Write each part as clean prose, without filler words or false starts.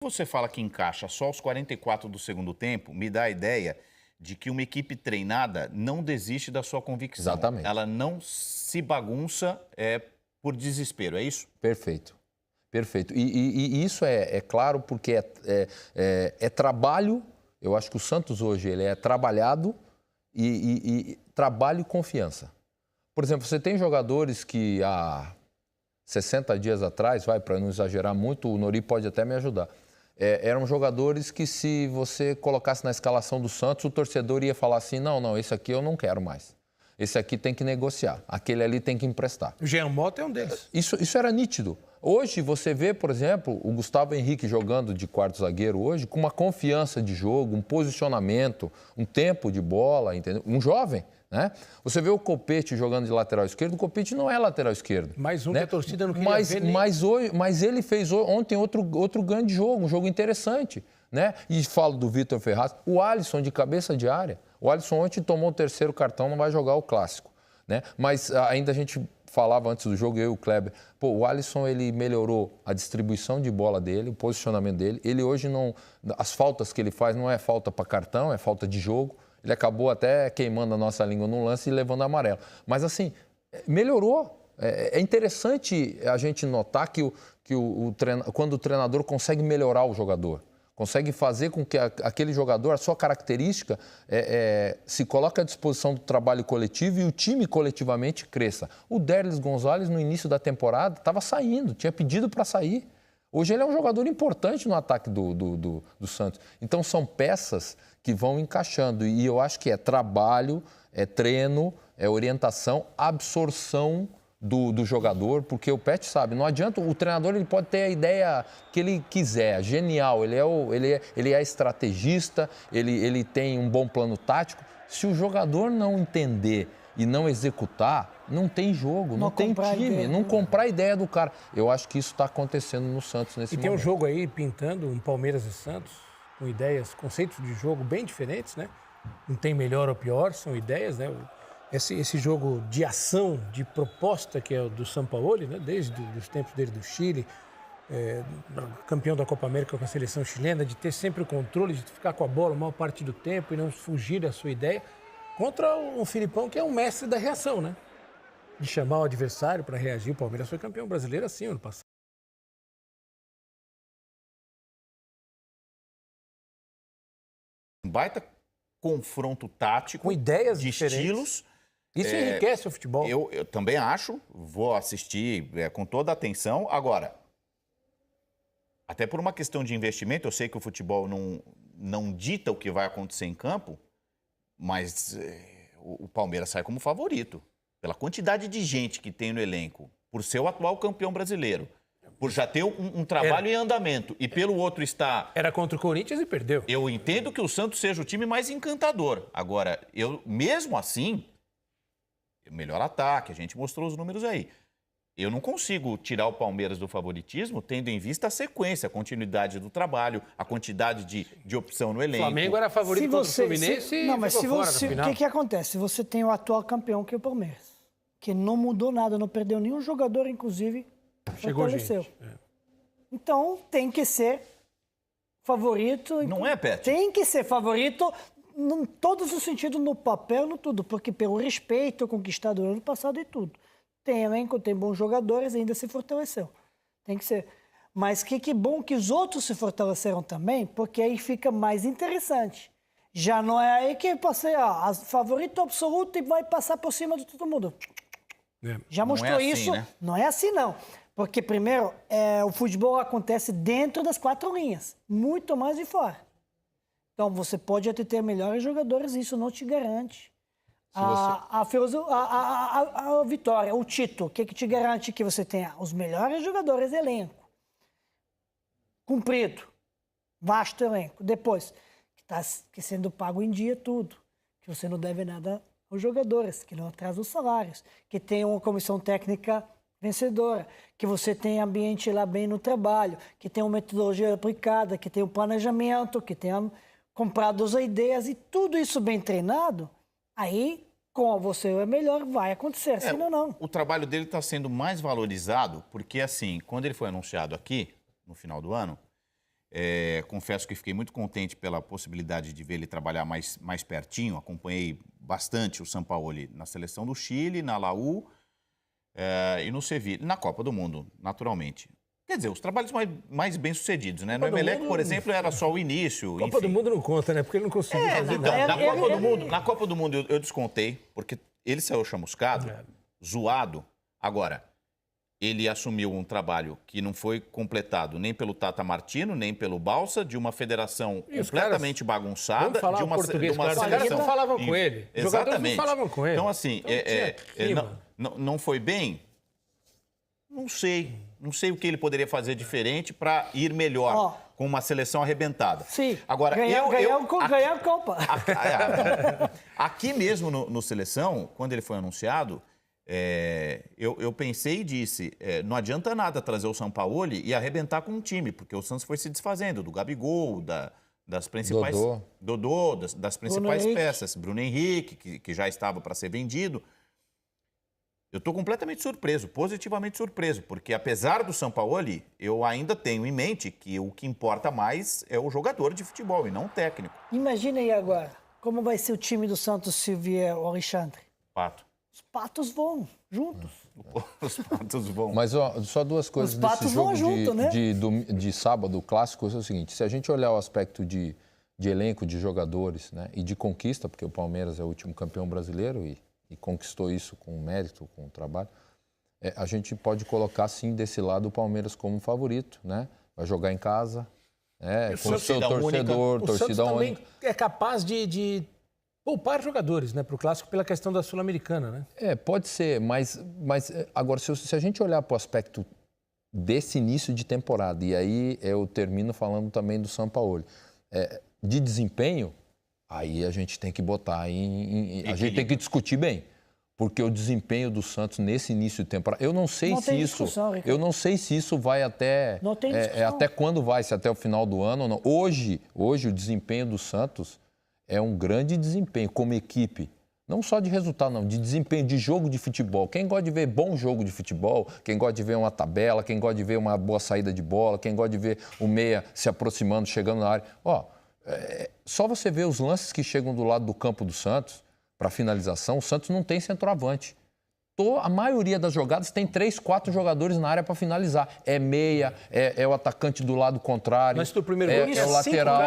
Você fala que encaixa só aos 44 do segundo tempo, me dá a ideia de que uma equipe treinada não desiste da sua convicção. Exatamente. Ela não se bagunça por desespero, é isso? Perfeito. Perfeito. E isso é claro porque é trabalho. Eu acho que o Santos hoje ele é trabalhado e trabalho e confiança. Por exemplo, você tem jogadores que há 60 dias atrás, para não exagerar muito, o Nori pode até me ajudar, eram jogadores que se você colocasse na escalação do Santos, o torcedor ia falar assim, não, esse aqui eu não quero mais. Esse aqui tem que negociar, aquele ali tem que emprestar. O Jean Mota é um deles. Isso era nítido. Hoje você vê, por exemplo, o Gustavo Henrique jogando de quarto zagueiro hoje com uma confiança de jogo, um posicionamento, um tempo de bola, entendeu? Um jovem, né? Você vê o Copete jogando de lateral esquerdo, o Copete não é lateral esquerdo. Mais um né? que a torcida não queria ver nem... Mas ele fez ontem outro grande jogo, um jogo interessante, né? E falo do Vitor Ferraz, o Alisson de cabeça de área. O Alisson ontem tomou o terceiro cartão, não vai jogar o clássico, né? Mas ainda a gente falava antes do jogo, eu e o Kleber, o Alisson ele melhorou a distribuição de bola dele, o posicionamento dele. Ele hoje não... As faltas que ele faz não é falta para cartão, é falta de jogo. Ele acabou até queimando a nossa língua no lance e levando amarelo. Mas assim, melhorou. É interessante a gente notar que quando o treinador consegue melhorar o jogador, consegue fazer com que aquele jogador, a sua característica, se coloque à disposição do trabalho coletivo e o time coletivamente cresça. O Derlis Gonzalez, no início da temporada, estava saindo, tinha pedido para sair. Hoje ele é um jogador importante no ataque do Santos. Então são peças que vão encaixando. E eu acho que é trabalho, é treino, é orientação, absorção do jogador, porque o Pet sabe, não adianta, o treinador ele pode ter a ideia que ele quiser, genial, ele é estrategista, ele tem um bom plano tático. Se o jogador não entender e não executar, não tem jogo, não tem time, não comprar a ideia do cara. Eu acho que isso está acontecendo no Santos nesse momento. E tem um jogo aí pintando, um Palmeiras e Santos, com ideias, conceitos de jogo bem diferentes, né? Não tem melhor ou pior, são ideias, né? Esse jogo de ação, de proposta que é o do Sampaoli, né? Desde os tempos dele do Chile, campeão da Copa América com a seleção chilena, de ter sempre o controle, de ficar com a bola a maior parte do tempo e não fugir da sua ideia, contra um Filipão que é um mestre da reação, né? De chamar o adversário para reagir. O Palmeiras foi campeão brasileiro assim ano passado. Um baita confronto tático, com ideias de diferentes. Estilos. Isso enriquece o futebol. Eu também acho, vou assistir com toda a atenção. Agora, até por uma questão de investimento, eu sei que o futebol não dita o que vai acontecer em campo, mas o Palmeiras sai como favorito. Pela quantidade de gente que tem no elenco, por ser o atual campeão brasileiro, por já ter um trabalho em andamento e pelo outro estar... Era contra o Corinthians e perdeu. Eu entendo que o Santos seja o time mais encantador. Agora, mesmo assim, melhor ataque, a gente mostrou os números aí. Eu não consigo tirar o Palmeiras do favoritismo, tendo em vista a sequência, a continuidade do trabalho, a quantidade de opção no elenco. O Flamengo era favorito contra o Fluminense não, mas ficou fora no final. O que acontece? Você tem o atual campeão, que é o Palmeiras, que não mudou nada, não perdeu nenhum jogador, inclusive, fortaleceu. Então, tem que ser favorito. Não é, Pet? Tem que ser favorito em todos os sentidos, no papel, no tudo, porque pelo respeito conquistado no ano passado e tudo. Tem elenco, tem bons jogadores, ainda se fortaleceu. Tem que ser. Mas que bom que os outros se fortaleceram também, porque aí fica mais interessante. Já não é aí que passei, favorito absoluto e vai passar por cima de todo mundo. Já mostrou assim, isso. né? Não é assim, não. Porque, primeiro, o futebol acontece dentro das 4 linhas, muito mais de fora. Então, você pode até ter melhores jogadores, isso não te garante a vitória, o título. O que te garante que você tenha os melhores jogadores, elenco. Cumprido, vasto elenco. Depois, que sendo pago em dia tudo, que você não deve nada aos jogadores, que não atrasa os salários, que tem uma comissão técnica vencedora, que você tem ambiente lá bem no trabalho, que tem uma metodologia aplicada, que tem um planejamento, que tem comprado as ideias e tudo isso bem treinado, aí, com você é melhor, vai acontecer, senão não. O trabalho dele está sendo mais valorizado porque, assim, quando ele foi anunciado aqui, no final do ano, Confesso que fiquei muito contente pela possibilidade de ver ele trabalhar mais pertinho. Acompanhei bastante o Sampaoli na seleção do Chile, na Laú e no Sevilla, na Copa do Mundo, naturalmente. Quer dizer, os trabalhos mais bem-sucedidos, né? No Emelec, por exemplo, era só o início. Copa do Mundo não conta, né? Porque ele não conseguiu fazer nada. Na Copa do Mundo eu descontei, porque ele saiu chamuscado, zoado. Agora, ele assumiu um trabalho que não foi completado nem pelo Tata Martino, nem pelo Balsa, de uma federação completamente bagunçada. Vamos falar de uma português, de uma claro. Os caras não falavam com ele. Os jogadores não falavam com ele. Então, assim, não foi bem? Não sei. Não sei o que ele poderia fazer diferente para ir melhor com uma seleção arrebentada. Sim, agora, ganhar a Copa. Aqui mesmo no Seleção, quando ele foi anunciado, eu pensei e disse, não adianta nada trazer o Sampaoli e arrebentar com um time, porque o Santos foi se desfazendo do Gabigol, das principais... Dodô, das principais peças. Bruno Henrique, que já estava para ser vendido. Eu estou completamente surpreso, positivamente surpreso, porque apesar do Sampaoli, eu ainda tenho em mente que o que importa mais é o jogador de futebol e não o técnico. Imagina aí agora, como vai ser o time do Santos se vier o Alexandre? Pato. Os patos vão juntos. Os patos vão. Mas só duas coisas Os desse patos jogo vão junto, né? de sábado, clássico, é o seguinte, se a gente olhar o aspecto de elenco, de jogadores, né, e de conquista, porque o Palmeiras é o último campeão brasileiro e conquistou isso com mérito, com trabalho, a gente pode colocar, sim, desse lado o Palmeiras como favorito, né? Vai jogar em casa, com o seu torcedor, torcida única. O Santos também é capaz de poupar jogadores, né, para o Clássico pela questão da Sul-Americana, né? Pode ser, mas agora, se a gente olhar para o aspecto desse início de temporada, e aí eu termino falando também do Sampaoli, de desempenho, aí a gente tem que botar a gente tem que discutir bem, porque o desempenho do Santos nesse início de temporada, eu não sei se isso vai até até quando vai, se até o final do ano ou não. Hoje o desempenho do Santos é um grande desempenho como equipe, não só de resultado, não, de desempenho, de jogo de futebol. Quem gosta de ver bom jogo de futebol, quem gosta de ver uma tabela, quem gosta de ver uma boa saída de bola, quem gosta de ver o meia se aproximando, chegando na área, só você ver os lances que chegam do lado do campo do Santos, para finalização, o Santos não tem centroavante. A maioria das jogadas tem 3, 4 jogadores na área para finalizar. É meia, é o atacante do lado contrário, mas do primeiro é o lateral.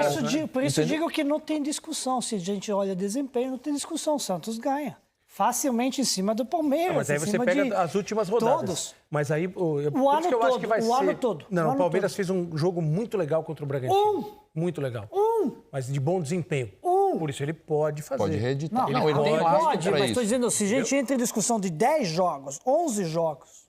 Por isso eu digo que não tem discussão. Se a gente olha desempenho, não tem discussão. O Santos ganha. Facilmente em cima do Palmeiras. Mas aí você pega as últimas rodadas. Todos. Mas aí, o ano todo, acho que vai ser... o ano todo. Não, o Palmeiras fez um jogo muito legal contra o Bragantino. Muito legal. Mas de bom desempenho. Por isso ele pode fazer. Pode reeditar. Não, ele tem pode, mas estou dizendo, se a gente Entendeu? entra em discussão de 10 jogos, 11 jogos,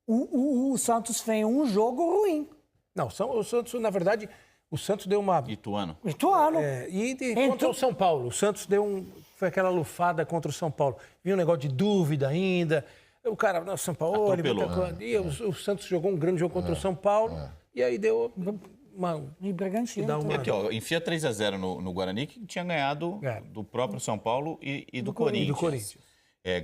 o Santos fez um jogo ruim. Não, o Santos, na verdade, o Santos deu uma... Ituano. Contra o São Paulo. O Santos foi aquela lufada contra o São Paulo. Vinha um negócio de dúvida ainda. O cara, o São Paulo... o Santos jogou um grande jogo contra o São Paulo. E aí deu... E Bragantino. Aqui, enfia 3-0 no Guarani, que tinha ganhado do próprio São Paulo e do Corinthians.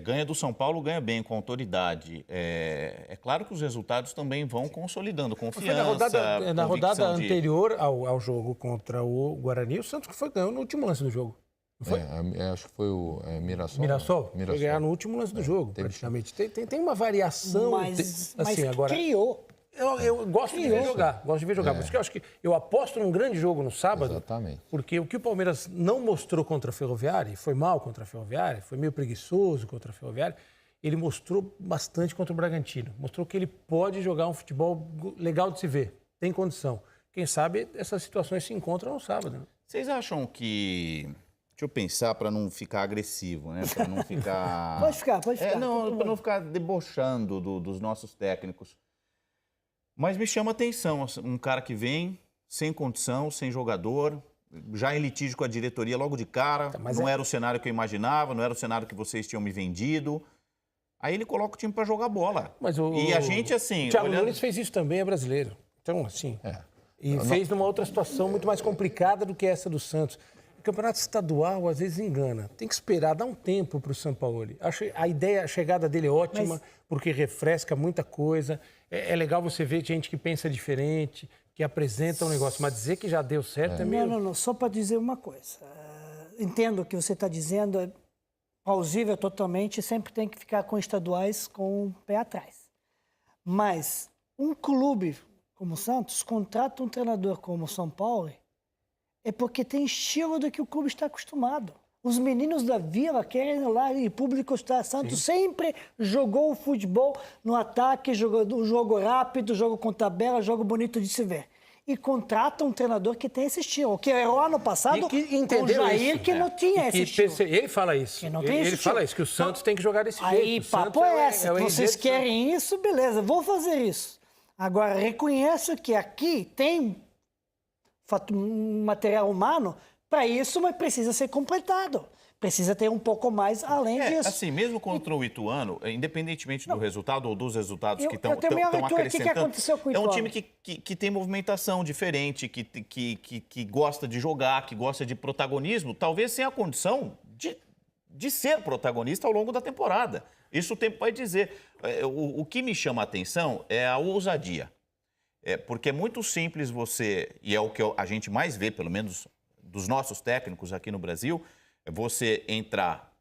Ganha do São Paulo, ganha bem, com autoridade. É claro que os resultados também vão consolidando confiança. Na rodada anterior ao jogo contra o Guarani, o Santos ganhou no último lance do jogo. Não foi? Acho que foi o Mirassol. Mirassol. Foi ganhar no último lance do jogo, praticamente. Tem uma variação. Mas agora, criou. Eu gosto de ver jogar. Por isso que eu acho que eu aposto num grande jogo no sábado. Exatamente. Porque o que o Palmeiras não mostrou contra a Ferroviária, foi mal contra a Ferroviária, foi meio preguiçoso contra a Ferroviária, ele mostrou bastante contra o Bragantino. Mostrou que ele pode jogar um futebol legal de se ver. Tem condição. Quem sabe essas situações se encontram no sábado. Né? Vocês acham que... Deixa eu pensar para não ficar agressivo, né? Para não ficar... Pode ficar. Para não ficar debochando dos nossos técnicos. Mas me chama a atenção, um cara que vem sem condição, sem jogador, já em litígio com a diretoria logo de cara, não era o cenário que eu imaginava, não era o cenário que vocês tinham me vendido. Aí ele coloca o time para jogar bola. E a gente, assim... O Thiago Nunes fez isso também, é brasileiro. Então, assim... E fez numa outra situação muito mais complicada do que essa do Santos. O campeonato estadual, às vezes, engana. Tem que esperar, dar um tempo para o Sampaoli. Acho a chegada dele é ótima, porque refresca muita coisa. É legal você ver gente que pensa diferente, que apresenta um negócio, mas dizer que já deu certo é meio... Não. Só para dizer uma coisa. Entendo o que você está dizendo, é plausível totalmente, sempre tem que ficar com estaduais com o pé atrás. Mas um clube como o Santos contrata um treinador como o São Paulo é porque tem estilo do que o clube está acostumado. Os meninos da Vila querem ir lá e o público está... Santos sempre jogou o futebol no ataque, jogo rápido, jogo com tabela, jogo bonito de se ver. E contrata um treinador que tem esse estilo. Que era lá no passado com o Jair, que não tinha esse estilo. Ele fala isso. Ele fala isso, que o Santos tem que jogar desse jeito. Aí, papo é esse. Vocês querem isso, beleza, vou fazer isso. Agora, reconheço que aqui tem material humano para isso, mas precisa ser completado. Precisa ter um pouco mais além disso. Assim, mesmo contra o Ituano, independentemente do resultado ou dos resultados que estão acrescentando, o que aconteceu com o Ituano? É um time que tem movimentação diferente, que gosta de jogar, que gosta de protagonismo, talvez sem a condição de ser protagonista ao longo da temporada. Isso o tempo vai dizer. O que me chama a atenção é a ousadia. Porque é muito simples você, e é o que a gente mais vê, pelo menos dos nossos técnicos aqui no Brasil, é você entrar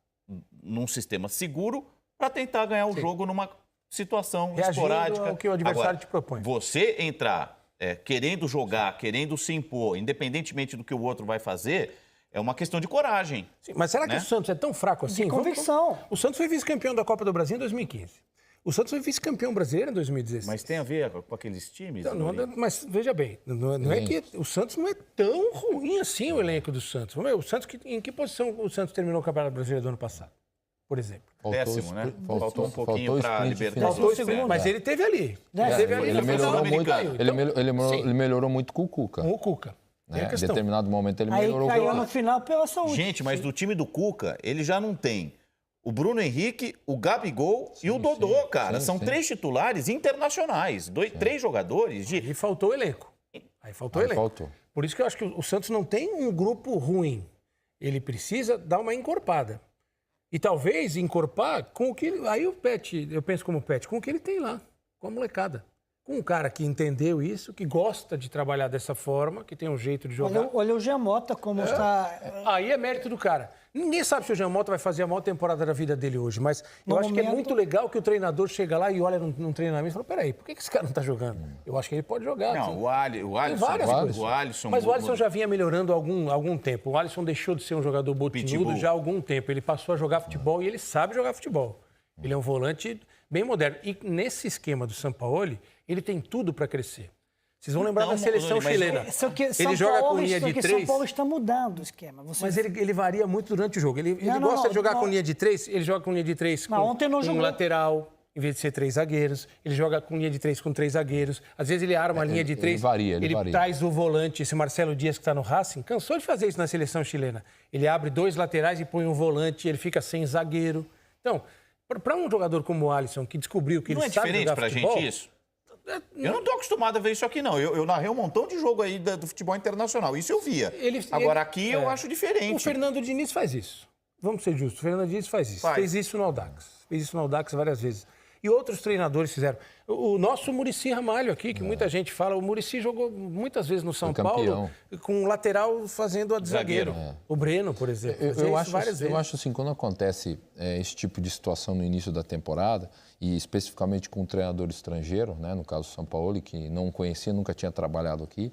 num sistema seguro para tentar ganhar o jogo numa situação esporádica. Ao que o adversário te propõe. Você entrar querendo jogar, querendo se impor, independentemente do que o outro vai fazer, é uma questão de coragem. Sim, mas será que o Santos é tão fraco assim? De convicção. O Santos foi vice-campeão da Copa do Brasil em 2015. O Santos foi vice-campeão brasileiro em 2016. Mas tem a ver com aqueles times? Mas veja bem, não é que o Santos não é tão ruim assim, o elenco do Santos. O Santos, em que posição o Santos terminou o Campeonato Brasileiro do ano passado, por exemplo? Décimo, né? Faltou um pouquinho para libertar. Faltou o segundo, mas ele teve ali. Ele melhorou muito com o Cuca. Com o Cuca. Em determinado momento ele melhorou. Aí caiu no final pela saúde. Gente, mas do time do Cuca, ele já não tem o Bruno Henrique, o Gabigol e o Dodô, cara. São 3 titulares internacionais. 3 jogadores. E faltou o elenco. Por isso que eu acho que o Santos não tem um grupo ruim. Ele precisa dar uma encorpada. E talvez encorpar com o que... Aí o Pet, eu penso como o Pet, com o que ele tem lá, com a molecada. Com um cara que entendeu isso, que gosta de trabalhar dessa forma, que tem um jeito de jogar. Olha o Giamota como está... Aí é mérito do cara. Ninguém sabe se o Giamota vai fazer a maior temporada da vida dele hoje, mas eu acho que é muito legal que o treinador chega lá e olha num treinamento e fala, peraí, por que esse cara não está jogando? Eu acho que ele pode jogar. Não, o Alisson... O Alisson. Mas o Alisson já vinha melhorando há algum tempo. O Alisson deixou de ser um jogador botinudo já há algum tempo. Ele passou a jogar futebol e ele sabe jogar futebol. Ele é um volante bem moderno. E nesse esquema do Sampaoli, ele tem tudo para crescer. Vocês vão lembrar da seleção chilena. Ele joga com linha de 3. São Paulo está mudando o esquema. Mas ele varia muito durante o jogo. Ele gosta de jogar com linha de 3, ele joga com linha de 3 com um lateral, em vez de ser 3 zagueiros. Ele joga com linha de 3 com 3 zagueiros. Às vezes ele arma a linha de 3. Ele traz o volante, esse Marcelo Dias que está no Racing, cansou de fazer isso na seleção chilena. Ele abre 2 laterais e põe um volante, ele fica sem zagueiro. Então, para um jogador como o Alisson, que descobriu que ele sabe jogar futebol... Não é diferente para a gente isso? Eu não estou acostumado a ver isso aqui, não. Eu narrei um montão de jogo aí do futebol internacional. Isso eu via. Agora, aqui eu acho diferente. O Fernando Diniz faz isso. Vamos ser justos. O Fernando Diniz faz isso. Fez isso no Audax. Fez isso no Audax várias vezes. E outros treinadores fizeram. O nosso Muricy Ramalho aqui, que muita gente fala, o Muricy jogou muitas vezes no São Paulo com um lateral fazendo a de zagueiro. O Breno, por exemplo. Eu acho assim, quando acontece esse tipo de situação no início da temporada, e especificamente com um treinador estrangeiro, né, no caso do São Paulo, que não conhecia, nunca tinha trabalhado aqui,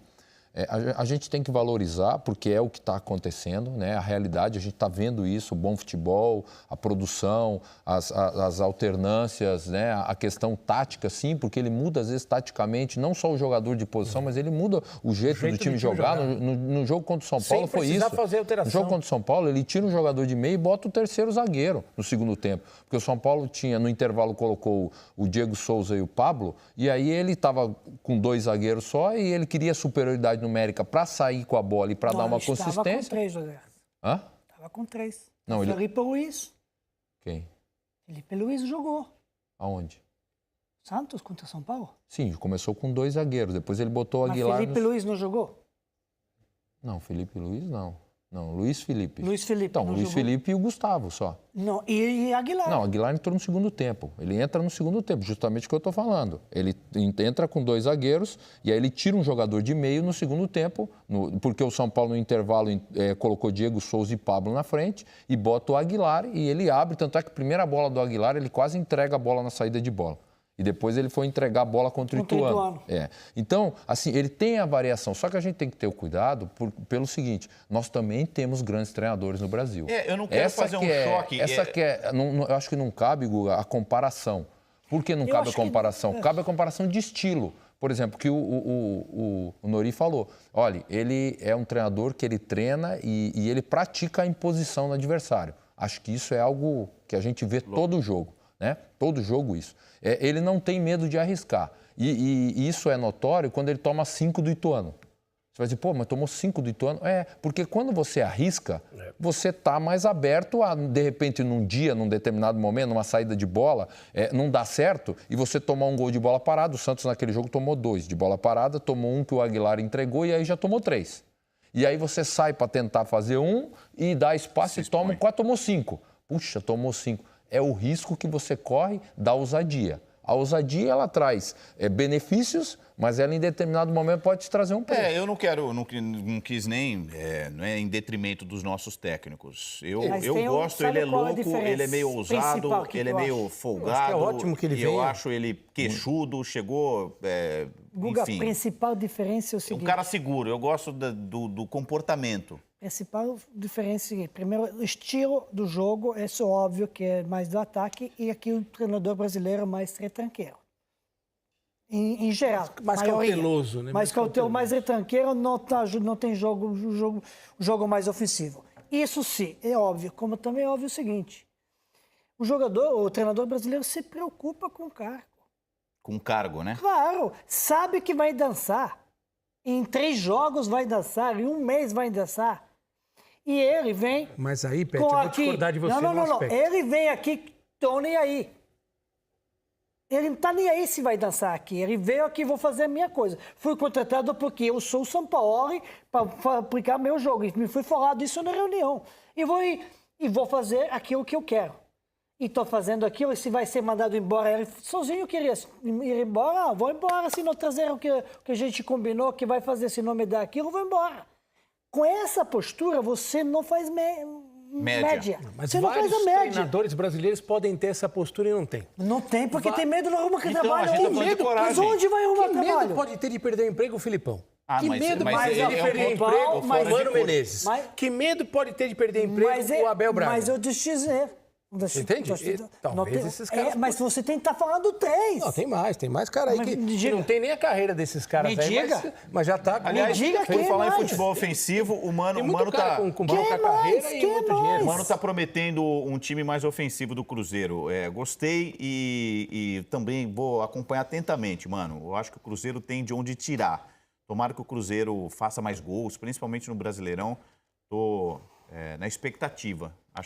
a gente tem que valorizar, porque é o que está acontecendo, né? A realidade, a gente está vendo isso, o bom futebol, a produção, as alternâncias, né? A questão tática, sim, porque ele muda, às vezes, taticamente, não só o jogador de posição, mas ele muda o jeito do time jogar. No jogo contra o São Paulo foi isso. Fazer alteração. No jogo contra o São Paulo, ele tira um jogador de meio e bota o terceiro zagueiro no segundo tempo. Porque o São Paulo tinha, no intervalo, colocou o Diego Souza e o Pablo, e aí ele estava com 2 zagueiros só e ele queria superioridade numérica para sair com a bola e para dar uma consistência. Estava com 3, José. Hã? Estava com 3. Não, Felipe Luiz. Quem? Felipe Luiz jogou. Aonde? Santos contra São Paulo? Sim, começou com 2 zagueiros. Depois ele botou o Aguilar... Mas Felipe Luiz não jogou? Não, Felipe Luiz não. Não, Luiz Felipe. Luiz Felipe. Então, não Luiz jogou? Felipe e o Gustavo só. Não, e Aguilar. Não, Aguilar entrou no segundo tempo. Ele entra no segundo tempo, justamente o que eu estou falando. Ele entra com 2 zagueiros e aí ele tira um jogador de meio no segundo tempo, porque o São Paulo no intervalo colocou Diego Souza e Pablo na frente e bota o Aguilar e ele abre. Tanto é que a primeira bola do Aguilar, ele quase entrega a bola na saída de bola. E depois ele foi entregar a bola contra o Ituano. Então, assim, ele tem a variação. Só que a gente tem que ter o cuidado pelo seguinte, nós também temos grandes treinadores no Brasil. Eu não quero fazer um choque. Eu acho que não cabe, Guga, a comparação. Por que não cabe a comparação? Cabe a comparação de estilo. Por exemplo, que o Nori falou. Olha, ele é um treinador que ele treina e ele pratica a imposição no adversário. Acho que isso é algo que a gente vê todo jogo. Né? Todo jogo isso. Ele não tem medo de arriscar. E isso é notório quando ele toma 5 do Ituano. Você vai dizer, pô, mas tomou 5 do Ituano? Porque quando você arrisca, você está mais aberto a, de repente, num dia, num determinado momento, numa saída de bola, não dá certo, e você tomar um gol de bola parada. O Santos naquele jogo tomou 2 de bola parada, tomou um que o Aguilar entregou e aí já tomou 3. E aí você sai para tentar fazer um e dá espaço e toma 4, tomou 5. Puxa, tomou 5. É o risco que você corre da ousadia. A ousadia, ela traz benefícios, mas ela em determinado momento pode te trazer um preço. Eu não quis nem, não é em detrimento dos nossos técnicos. Eu gosto, ele é louco, ele é meio ousado, ele é meio folgado. É ótimo que ele venha. Eu acho ele queixudo, chegou, Guga, enfim. a principal diferença é o É seguinte. um cara seguro, eu gosto do comportamento. A principal diferença é o seguinte. Primeiro, o estilo do jogo, isso é óbvio que é mais do ataque, e aqui o treinador brasileiro é mais retranqueiro. Em geral. Mais cauteloso, né? Mais cauteloso, mais retranqueiro, não tem jogo mais ofensivo. Isso sim, é óbvio. Como também é óbvio o seguinte. O treinador brasileiro se preocupa com o cargo. Com cargo, né? Claro, sabe que vai dançar. Em 3 jogos vai dançar, em 1 mês vai dançar. E ele vem... Mas aí, Pet, eu vou discordar de você Não. aspecto. Ele vem aqui, tô nem aí. Ele não tá nem aí se vai dançar aqui. Ele veio aqui, vou fazer a minha coisa. Fui contratado porque eu sou o São Paulo para aplicar meu jogo. E me foi falado isso na reunião. E vou fazer aquilo que eu quero. E estou fazendo aquilo, e se vai ser mandado embora, ele sozinho queria ir embora, vou embora, se não trazer o que a gente combinou, que vai fazer, se não me dá aquilo, vou embora. Com essa postura, você não faz média. Mas você não faz vários a média. treinadores brasileiros podem ter essa postura e não tem. Não tem, porque tem medo de arrumar Então, trabalho. a gente tá falando de coragem. Mas onde vai arrumar Que trabalho? medo pode ter de perder o emprego, Filipão? Mas medo ele pode ter de perder o Paulo, emprego, o mas- Mano Menezes? mas- Que medo pode ter de perder o emprego, o Abel Braga? Mas eu deixo dizer. Entende? Talvez esses caras mas você tem que estar falando 3. Não, tem mais cara aí Mas que me diga. não tem nem a carreira desses caras Me aí, diga. mas já tá com... Aliás, diga por quem falar em mais? futebol ofensivo, o tem Mano muito cara tá... com pouca carreira e Quem muito mais? dinheiro. O Mano está prometendo um time mais ofensivo do Cruzeiro. Gostei e também vou acompanhar atentamente, Mano. Eu acho que o Cruzeiro tem de onde tirar. Tomara que o Cruzeiro faça mais gols, principalmente no Brasileirão. Estou na expectativa. Acho